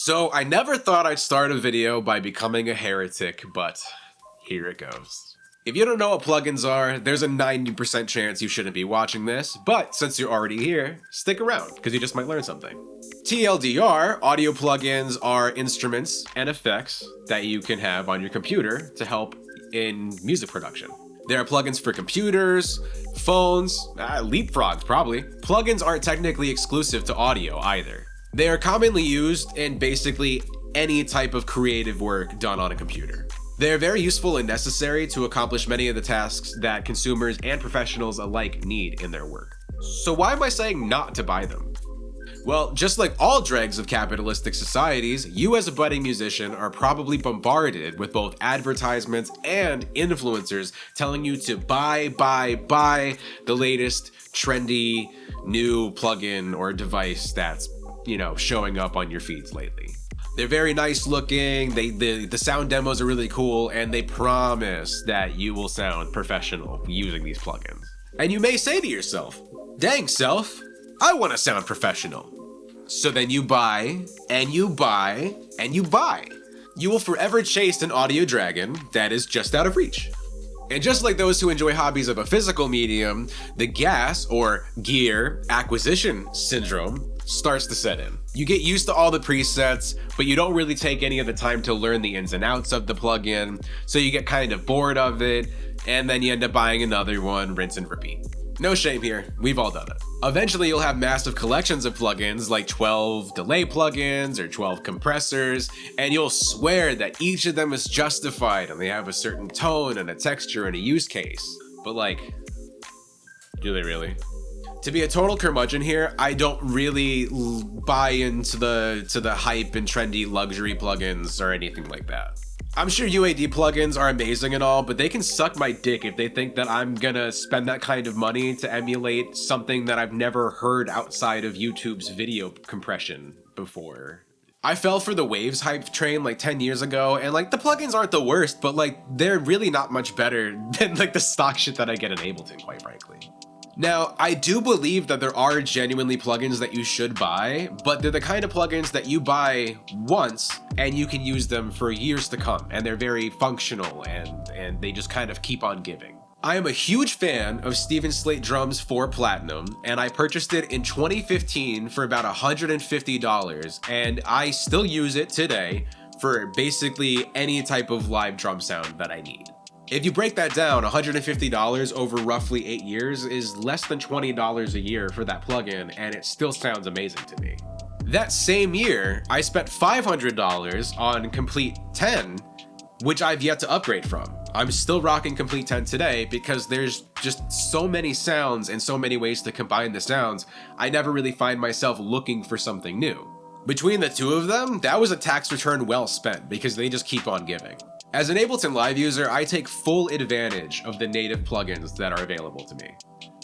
So I never thought I'd start a video by becoming a heretic, but here it goes. If you don't know what plugins are, there's a 90% chance you shouldn't be watching this, but since you're already here, stick around, because you just might learn something. TLDR, audio plugins are instruments and effects that you can have on your computer to help in music production. There are plugins for computers, phones, leapfrogs probably. Plugins aren't technically exclusive to audio either. They are commonly used in basically any type of creative work done on a computer. They are very useful and necessary to accomplish many of the tasks that consumers and professionals alike need in their work. So why am I saying not to buy them? Well, just like all dregs of capitalistic societies, you as a budding musician are probably bombarded with both advertisements and influencers telling you to buy the latest trendy new plugin or device that's, showing up on your feeds lately. They're very nice looking, the sound demos are really cool, and they promise that you will sound professional using these plugins. And you may say to yourself, dang self, I want to sound professional. So then you buy, and you buy, and you buy. You will forever chase an audio dragon that is just out of reach. And just like those who enjoy hobbies of a physical medium, the gas or gear acquisition syndrome starts to set in. You get used to all the presets, but you don't really take any of the time to learn the ins and outs of the plugin, so you get kind of bored of it, and then you end up buying another one, rinse and repeat. No shame here, we've all done it. Eventually you'll have massive collections of plugins like 12 delay plugins or 12 compressors, and you'll swear that each of them is justified and they have a certain tone and a texture and a use case. But do they really? To be a total curmudgeon here, I don't really buy into the hype and trendy luxury plugins or anything like that. I'm sure UAD plugins are amazing and all, but they can suck my dick if they think that I'm gonna spend that kind of money to emulate something that I've never heard outside of YouTube's video compression before. I fell for the Waves hype train 10 years ago, and the plugins aren't the worst, but they're really not much better than the stock shit that I get in Ableton, quite frankly. Now, I do believe that there are genuinely plugins that you should buy, but they're the kind of plugins that you buy once and you can use them for years to come, and they're very functional and they just kind of keep on giving. I am a huge fan of Steven Slate Drums 4 Platinum, and I purchased it in 2015 for about $150, and I still use it today for basically any type of live drum sound that I need. If you break that down, $150 over roughly 8 years is less than $20 a year for that plugin, and it still sounds amazing to me. That same year, I spent $500 on Complete 10, which I've yet to upgrade from. I'm still rocking Complete 10 today because there's just so many sounds and so many ways to combine the sounds, I never really find myself looking for something new. Between the two of them, that was a tax return well spent because they just keep on giving. As an Ableton Live user, I take full advantage of the native plugins that are available to me.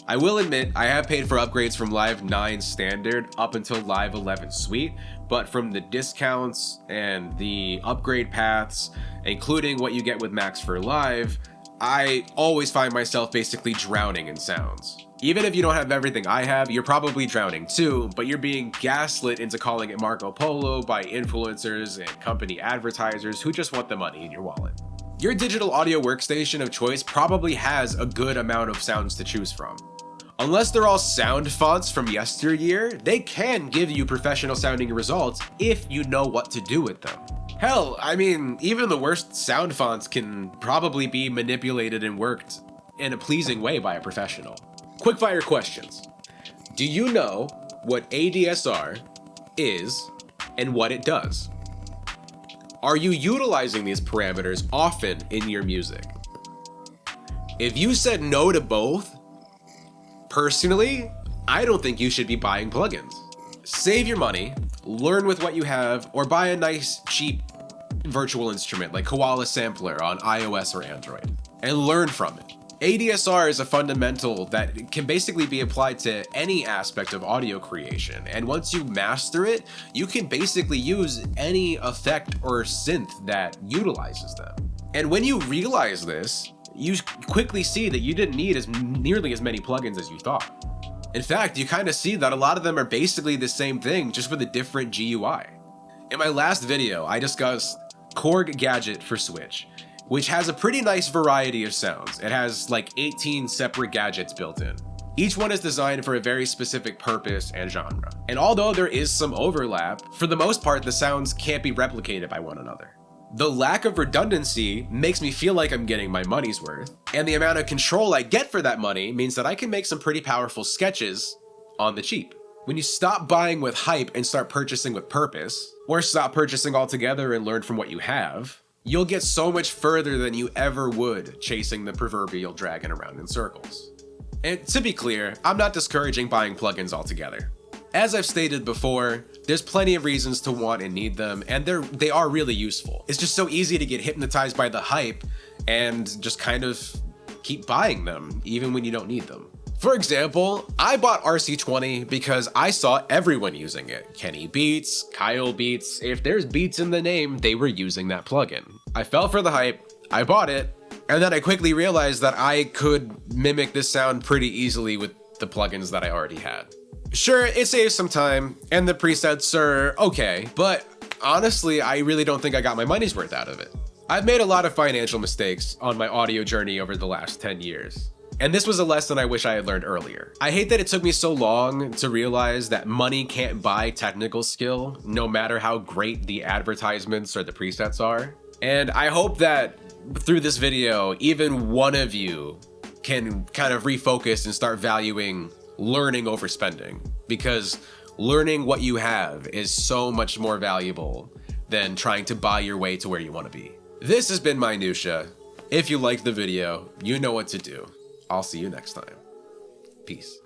I will admit, I have paid for upgrades from Live 9 Standard up until Live 11 Suite, but from the discounts and the upgrade paths, including what you get with Max for Live, I always find myself basically drowning in sounds. Even if you don't have everything I have, you're probably drowning too, but you're being gaslit into calling it Marco Polo by influencers and company advertisers who just want the money in your wallet. Your digital audio workstation of choice probably has a good amount of sounds to choose from. Unless they're all sound fonts from yesteryear, they can give you professional sounding results if you know what to do with them. Hell, even the worst sound fonts can probably be manipulated and worked in a pleasing way by a professional. Quickfire questions. Do you know what ADSR is and what it does? Are you utilizing these parameters often in your music? If you said no to both, personally, I don't think you should be buying plugins. Save your money, learn with what you have, or buy a nice, cheap virtual instrument like Koala Sampler on iOS or Android, and learn from it. ADSR is a fundamental that can basically be applied to any aspect of audio creation, and once you master it, you can basically use any effect or synth that utilizes them. And when you realize this, you quickly see that you didn't need nearly as many plugins as you thought. In fact, you kind of see that a lot of them are basically the same thing, just with a different GUI. In my last video, I discussed Korg Gadget for Switch, which has a pretty nice variety of sounds. It has like 18 separate gadgets built in. Each one is designed for a very specific purpose and genre. And although there is some overlap, for the most part, the sounds can't be replicated by one another. The lack of redundancy makes me feel like I'm getting my money's worth, and the amount of control I get for that money means that I can make some pretty powerful sketches on the cheap. When you stop buying with hype and start purchasing with purpose, or stop purchasing altogether and learn from what you have, you'll get so much further than you ever would chasing the proverbial dragon around in circles. And to be clear, I'm not discouraging buying plugins altogether. As I've stated before, there's plenty of reasons to want and need them, and they are really useful. It's just so easy to get hypnotized by the hype and just kind of keep buying them, even when you don't need them. For example, I bought RC20 because I saw everyone using it. Kenny Beats, Kyle Beats, if there's Beats in the name, they were using that plugin. I fell for the hype, I bought it, and then I quickly realized that I could mimic this sound pretty easily with the plugins that I already had. Sure, it saves some time, and the presets are okay, but honestly, I really don't think I got my money's worth out of it. I've made a lot of financial mistakes on my audio journey over the last 10 years. And this was a lesson I wish I had learned earlier. I hate that it took me so long to realize that money can't buy technical skill, no matter how great the advertisements or the presets are. And I hope that through this video, even one of you can kind of refocus and start valuing learning over spending, because learning what you have is so much more valuable than trying to buy your way to where you want to be. This has been Minutia. If you liked the video, you know what to do. I'll see you next time. Peace.